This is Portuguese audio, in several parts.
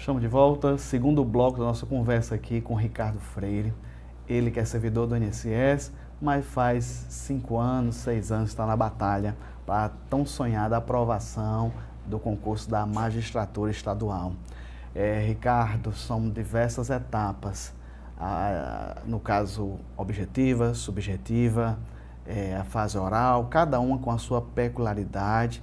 Estamos de volta, segundo bloco da nossa conversa aqui com Ricardo Freire. Ele que é servidor do INSS, mas faz 5 anos, 6 anos está na batalha para a tão sonhada aprovação do concurso da magistratura estadual. Ricardo, são diversas etapas, no caso objetiva, subjetiva, a fase oral, cada uma com a sua peculiaridade,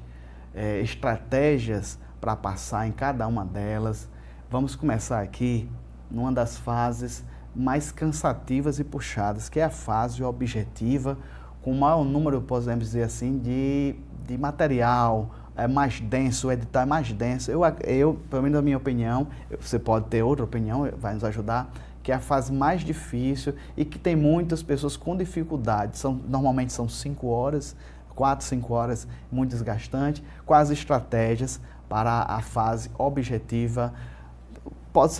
estratégias para passar em cada uma delas. Vamos começar aqui numa das fases mais cansativas e puxadas, que é a fase objetiva, com o maior número, podemos dizer assim, de material, é mais denso, o edital é mais denso. Pelo menos na minha opinião, você pode ter outra opinião, vai nos ajudar, que é a fase mais difícil e que tem muitas pessoas com dificuldade. Normalmente são 5 horas, 4, 5 horas, muito desgastante, com as estratégias para a fase objetiva. Pode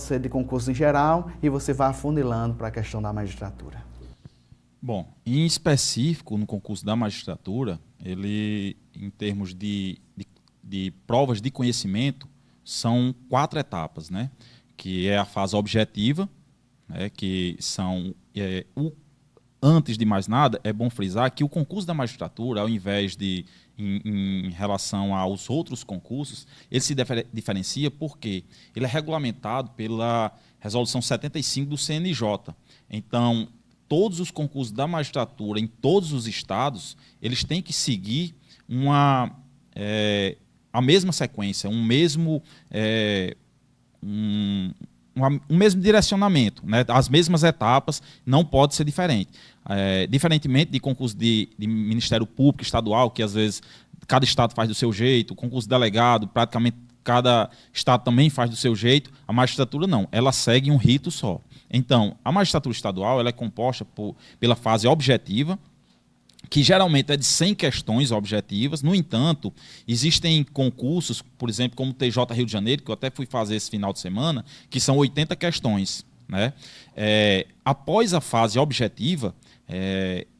ser de concurso em geral e você vai afunilando para a questão da magistratura. Bom, em específico, no concurso da magistratura, ele, em termos de provas de conhecimento, são 4 etapas, né? Que é a fase objetiva, né? Que são... Antes de mais nada, é bom frisar que o concurso da magistratura, ao invés de, em relação aos outros concursos, ele se diferencia porque ele é regulamentado pela Resolução 75 do CNJ. Então, todos os concursos da magistratura em todos os estados, eles têm que seguir a mesma sequência, um mesmo direcionamento, né? As mesmas etapas, não pode ser diferente. Diferentemente de concurso de Ministério Público estadual, que às vezes cada estado faz do seu jeito, o concurso de delegado, praticamente cada estado também faz do seu jeito, a magistratura não, ela segue um rito só. Então, a magistratura estadual ela é composta pela fase objetiva, que geralmente é de 100 questões objetivas. No entanto, existem concursos, por exemplo, como o TJ Rio de Janeiro, que eu até fui fazer esse final de semana, que são 80 questões. Né? Após a fase objetiva,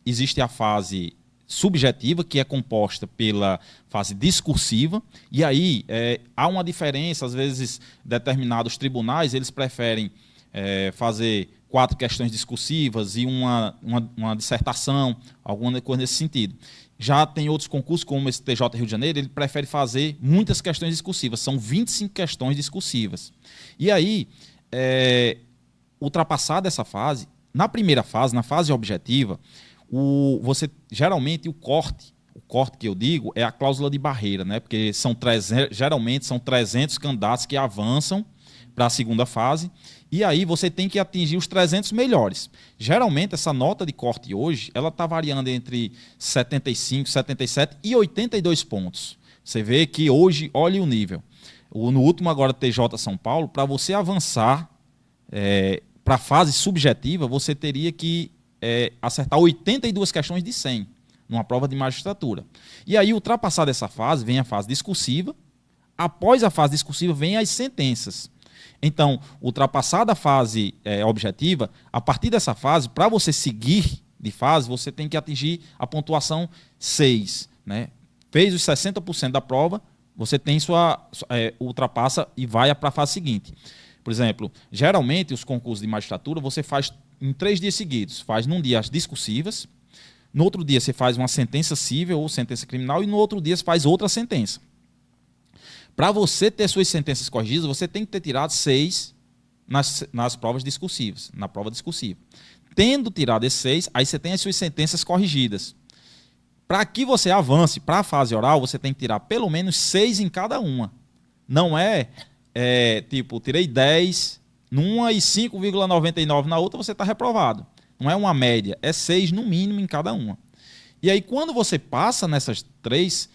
existe a fase subjetiva, que é composta pela fase discursiva, e aí há uma diferença, às vezes determinados tribunais eles preferem fazer 4 questões discursivas e uma dissertação, alguma coisa nesse sentido. Já tem outros concursos, como esse TJ Rio de Janeiro, ele prefere fazer muitas questões discursivas, são 25 questões discursivas. E aí, ultrapassada essa fase, na primeira fase, na fase objetiva, geralmente o corte que eu digo é a cláusula de barreira, né? Porque geralmente são 300 candidatos que avançam para a segunda fase, e aí você tem que atingir os 300 melhores. Geralmente, essa nota de corte hoje, ela está variando entre 75, 77 e 82 pontos. Você vê que hoje, olha o nível. No último agora, TJ São Paulo, para você avançar para a fase subjetiva, você teria que acertar 82 questões de 100, numa prova de magistratura. E aí, ultrapassada essa fase, vem a fase discursiva. Após a fase discursiva, vem as sentenças. Então, ultrapassada a fase objetiva, a partir dessa fase, para você seguir de fase, você tem que atingir a pontuação 6. Né? Fez os 60% da prova, você tem ultrapassa e vai para a fase seguinte. Por exemplo, geralmente os concursos de magistratura você faz em 3 dias seguidos. Faz num dia as discursivas, no outro dia você faz uma sentença civil ou sentença criminal e no outro dia você faz outra sentença. Para você ter suas sentenças corrigidas, você tem que ter tirado 6 nas provas discursivas, na prova discursiva. Tendo tirado esses 6, aí você tem as suas sentenças corrigidas. Para que você avance para a fase oral, você tem que tirar pelo menos 6 em cada uma. Não tipo, tirei 10 numa e 5,99 na outra, você está reprovado. Não é uma média, é 6 no mínimo em cada uma. E aí, quando você passa nessas 3...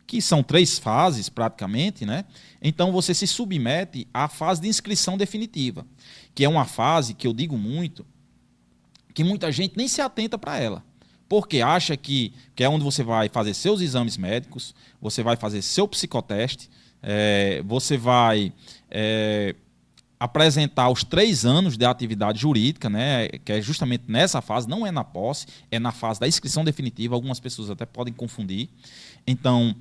que são 3 fases praticamente, né? Então você se submete à fase de inscrição definitiva, que é uma fase que eu digo muito, que muita gente nem se atenta para ela, porque acha que é onde você vai fazer seus exames médicos, você vai fazer seu psicoteste, você vai apresentar os 3 anos de atividade jurídica, né, que é justamente nessa fase, não é na posse, é na fase da inscrição definitiva, algumas pessoas até podem confundir. Então,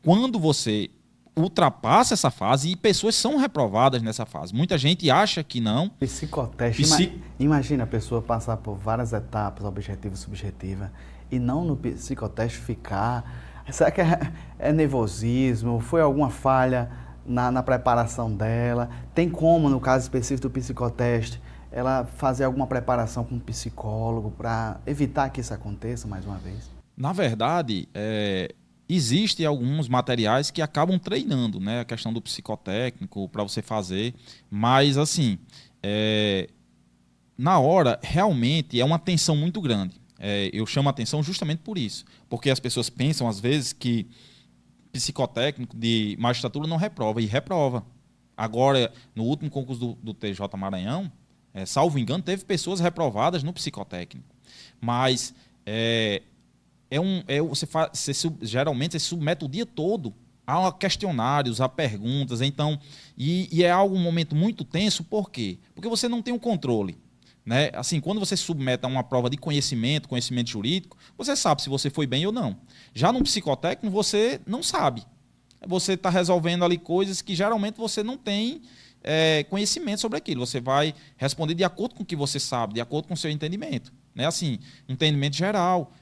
quando você ultrapassa essa fase e pessoas são reprovadas nessa fase. Muita gente acha que não. Psicoteste. Imagina a pessoa passar por várias etapas, objetiva e subjetiva, e não no psicoteste ficar. Será que é nervosismo? Foi alguma falha na preparação dela? Tem como, no caso específico do psicoteste, ela fazer alguma preparação com um psicólogo para evitar que isso aconteça mais uma vez? Na verdade, existem alguns materiais que acabam treinando, né, a questão do psicotécnico para você fazer, mas assim, na hora, realmente é uma tensão muito grande. Eu chamo a atenção justamente por isso, porque as pessoas pensam às vezes que psicotécnico de magistratura não reprova, e reprova. Agora, no último concurso do TJ Maranhão, salvo engano, teve pessoas reprovadas no psicotécnico, mas geralmente você submete o dia todo a questionários, a perguntas, então, e é um momento muito tenso, por quê? Porque você não tem o controle. Né? Assim, quando você submete a uma prova de conhecimento jurídico, você sabe se você foi bem ou não. Já no psicotécnico, você não sabe. Você está resolvendo ali coisas que geralmente você não tem conhecimento sobre aquilo. Você vai responder de acordo com o que você sabe, de acordo com o seu entendimento. Né? Assim, entendimento geral,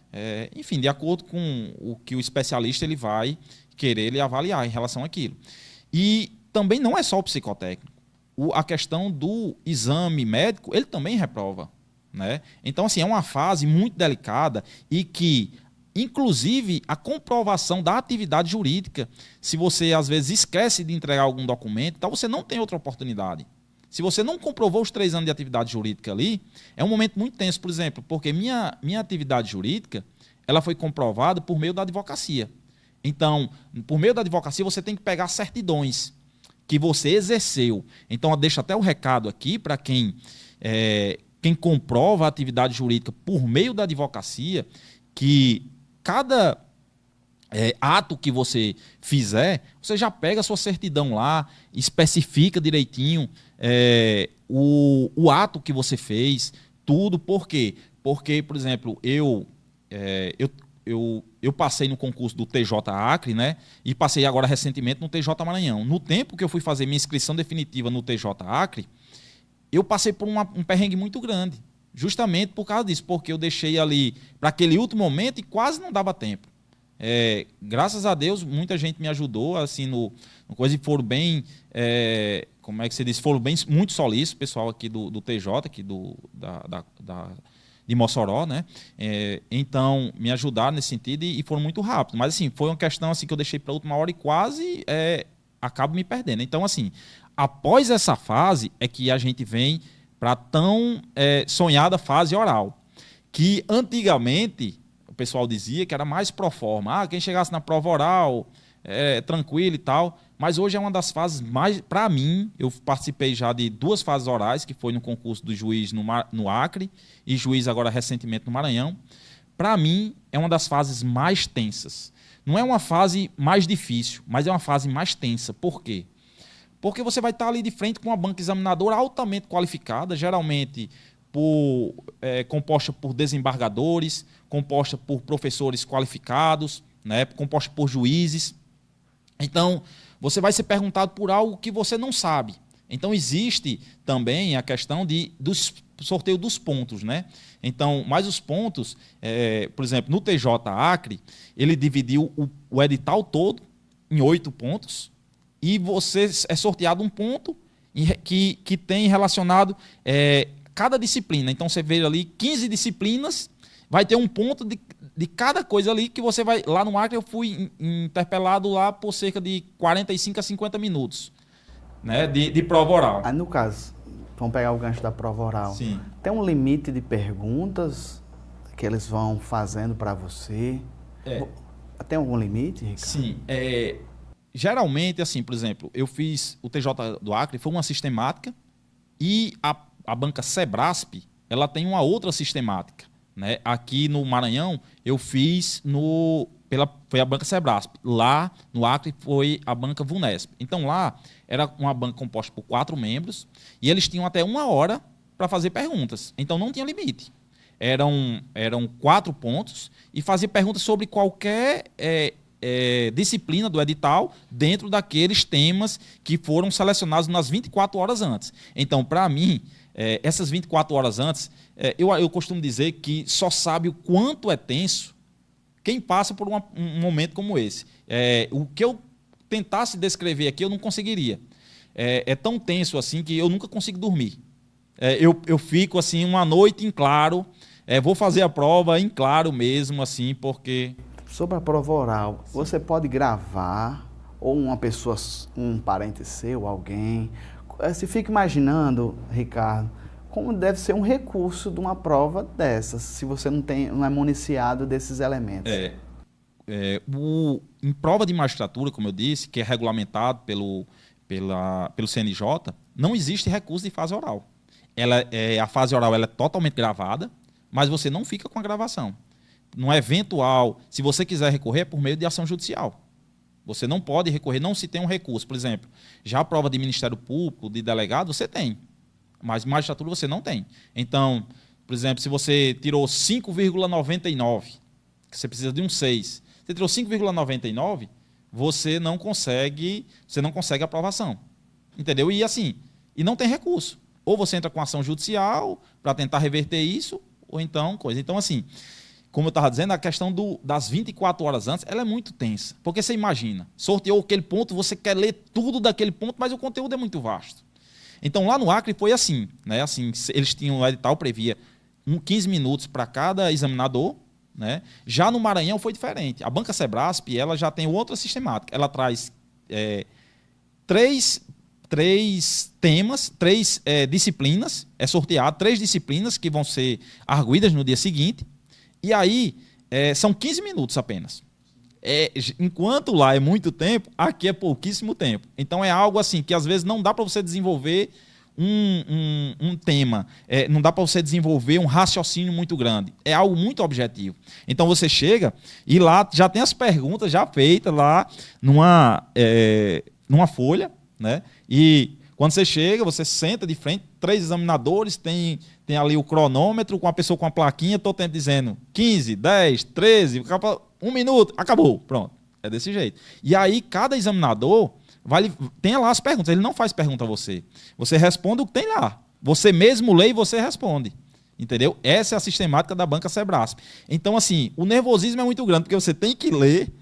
enfim, de acordo com o que o especialista ele vai querer ele avaliar em relação àquilo. E também não é só o psicotécnico. A questão do exame médico, ele também reprova. Né? Então, assim, é uma fase muito delicada e que, inclusive, a comprovação da atividade jurídica, se você, às vezes, esquece de entregar algum documento, então você não tem outra oportunidade. Se você não comprovou os 3 anos de atividade jurídica ali, é um momento muito tenso, por exemplo, porque minha atividade jurídica ela foi comprovada por meio da advocacia. Então, por meio da advocacia, você tem que pegar certidões que você exerceu. Então, eu deixo até o recado aqui para quem comprova a atividade jurídica por meio da advocacia, que cada ato que você fizer, você já pega a sua certidão lá, especifica direitinho o ato que você fez, tudo. Por quê? Porque, por exemplo, eu passei no concurso do TJ Acre, né? E passei agora recentemente no TJ Maranhão. No tempo que eu fui fazer minha inscrição definitiva no TJ Acre, eu passei por um perrengue muito grande. Justamente por causa disso, porque eu deixei ali para aquele último momento e quase não dava tempo. Graças a Deus, muita gente me ajudou, assim, no coisa, e foram bem, como é que se diz? Foram bem, muito solícitos, o pessoal aqui do TJ, aqui de Mossoró, né? Então, me ajudaram nesse sentido e foram muito rápidos. Mas, assim, foi uma questão assim, que eu deixei para a última hora e quase acabo me perdendo. Então, assim, após essa fase é que a gente vem para a tão sonhada fase oral, que antigamente o pessoal dizia que era mais pro forma. Quem chegasse na prova oral, tranquilo e tal. Mas hoje é uma das fases mais... Para mim, eu participei já de 2 fases orais, que foi no concurso do juiz no Acre e juiz agora recentemente no Maranhão. Para mim, é uma das fases mais tensas. Não é uma fase mais difícil, mas é uma fase mais tensa. Por quê? Porque você vai estar ali de frente com uma banca examinadora altamente qualificada, geralmente composta por desembargadores, composta por professores qualificados, né, composta por juízes. Então, você vai ser perguntado por algo que você não sabe. Então, existe também a questão do sorteio dos pontos. Né? Então, mas os pontos, por exemplo, no TJ Acre, ele dividiu o edital todo em 8 pontos e você é sorteado um ponto que tem relacionado cada disciplina. Então, você vê ali 15 disciplinas, vai ter um ponto de cada coisa ali que você vai... Lá no Acre eu fui interpelado lá por cerca de 45 a 50 minutos, né, de prova oral. No caso, vamos pegar o gancho da prova oral. Sim. Tem um limite de perguntas que eles vão fazendo para você? Tem algum limite, Ricardo? Sim. Geralmente, assim, por exemplo, eu fiz o TJ do Acre, foi uma sistemática, e a banca Sebrasp, ela tem uma outra sistemática. Né? Aqui no Maranhão, eu fiz foi a banca Sebrasp. Lá no Acre foi a banca Vunesp. Então lá era uma banca composta por 4 membros e eles tinham até 1 hora para fazer perguntas. Então não tinha limite. Eram 4 pontos e fazia perguntas sobre qualquer disciplina do edital dentro daqueles temas que foram selecionados nas 24 horas antes. Então, para mim, essas 24 horas antes, eu costumo dizer que só sabe o quanto é tenso quem passa por um momento como esse. O que eu tentasse descrever aqui, eu não conseguiria. É tão tenso assim que eu nunca consigo dormir. Eu fico assim uma noite em claro, vou fazer a prova em claro mesmo, assim, porque... Sobre a prova oral, você pode gravar, ou uma pessoa, um parente seu, alguém... Se fica imaginando, Ricardo, como deve ser um recurso de uma prova dessas, se você não é municiado desses elementos. Em prova de magistratura, como eu disse, que é regulamentado pelo CNJ, não existe recurso de fase oral. A fase oral ela é totalmente gravada, mas você não fica com a gravação. No eventual, se você quiser recorrer, é por meio de ação judicial. Você não pode recorrer, não se tem um recurso. Por exemplo, já a prova de Ministério Público, de delegado, você tem. Mas magistratura você não tem. Então, por exemplo, se você tirou 5,99, que você precisa de um 6, você tirou 5,99, você não consegue aprovação. Entendeu? E assim, e não tem recurso. Ou você entra com ação judicial para tentar reverter isso, ou então coisa. Então, assim, como eu estava dizendo, a questão das 24 horas antes, ela é muito tensa. Porque você imagina, sorteou aquele ponto, você quer ler tudo daquele ponto, mas o conteúdo é muito vasto. Então, lá no Acre foi assim, né? Assim, eles tinham, o edital previa 15 minutos para cada examinador, né? Já no Maranhão foi diferente. A Banca Sebrasp, ela já tem outra sistemática. Ela traz três temas, disciplinas, é sorteado 3 disciplinas que vão ser arguidas no dia seguinte. E aí, são 15 minutos apenas. Enquanto lá é muito tempo, aqui é pouquíssimo tempo. Então é algo assim que às vezes não dá para você desenvolver um tema, não dá para você desenvolver um raciocínio muito grande. É algo muito objetivo. Então você chega e lá já tem as perguntas já feitas lá numa folha, né? E quando você chega, você senta de frente, 3 examinadores, tem ali o cronômetro com a pessoa com a plaquinha, todo tempo dizendo 15, 10, 13, 1 minuto, acabou, pronto. É desse jeito. E aí, cada examinador tem lá as perguntas, ele não faz pergunta a você. Você responde o que tem lá. Você mesmo lê e você responde. Entendeu? Essa é a sistemática da Banca Sebrasp. Então, assim, o nervosismo é muito grande, porque você tem que ler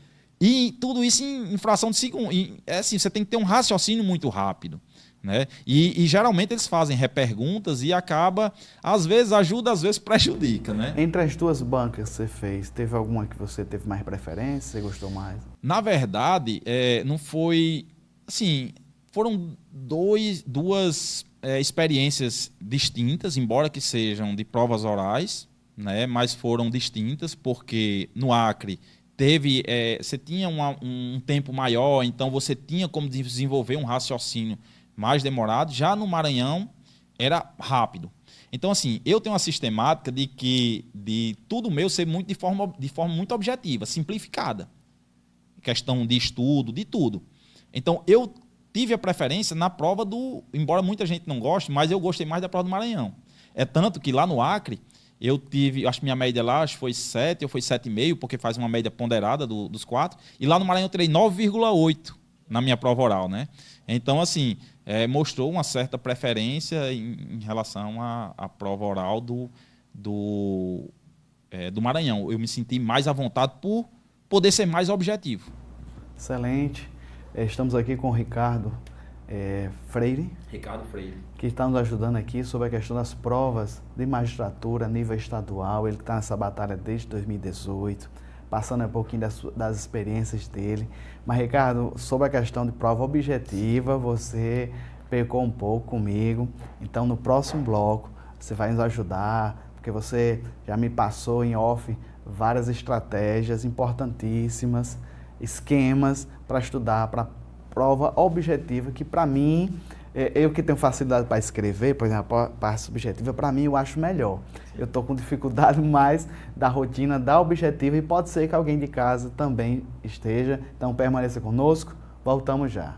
e tudo isso em fração de segundo. Assim, você tem que ter um raciocínio muito rápido. Né? E geralmente eles fazem reperguntas e acaba, às vezes ajuda, às vezes prejudica, né? Entre as 2 bancas que você fez, teve alguma que você teve mais preferência, você gostou mais? Na verdade, não foi assim, foram duas experiências distintas, embora que sejam de provas orais, né? Mas foram distintas porque no Acre você tinha um tempo maior, então você tinha como desenvolver um raciocínio mais demorado. Já no Maranhão era rápido. Então, assim, eu tenho uma sistemática de tudo meu ser muito de forma muito objetiva, simplificada. Questão de estudo, de tudo. Então, eu tive a preferência na prova embora muita gente não goste, mas eu gostei mais da prova do Maranhão. É tanto que lá no Acre, eu tive, acho que minha média lá foi 7 ou foi 7,5, porque faz uma média ponderada dos 4. E lá no Maranhão eu tirei 9,8 na minha prova oral, né? Então, assim, mostrou uma certa preferência em relação à prova oral do Maranhão. Eu me senti mais à vontade por poder ser mais objetivo. Excelente. Estamos aqui com o Ricardo Freire. Ricardo Freire. Que está nos ajudando aqui sobre a questão das provas de magistratura a nível estadual. Ele está nessa batalha desde 2018. Passando um pouquinho das experiências dele. Mas, Ricardo, sobre a questão de prova objetiva, você pecou um pouco comigo. Então, no próximo bloco, você vai nos ajudar, porque você já me passou em off várias estratégias importantíssimas, esquemas para estudar para prova objetiva, que para mim, eu que tenho facilidade para escrever, por exemplo, a parte subjetiva, para mim eu acho melhor. Eu estou com dificuldade mais da rotina da objetiva e pode ser que alguém de casa também esteja. Então permaneça conosco, voltamos já.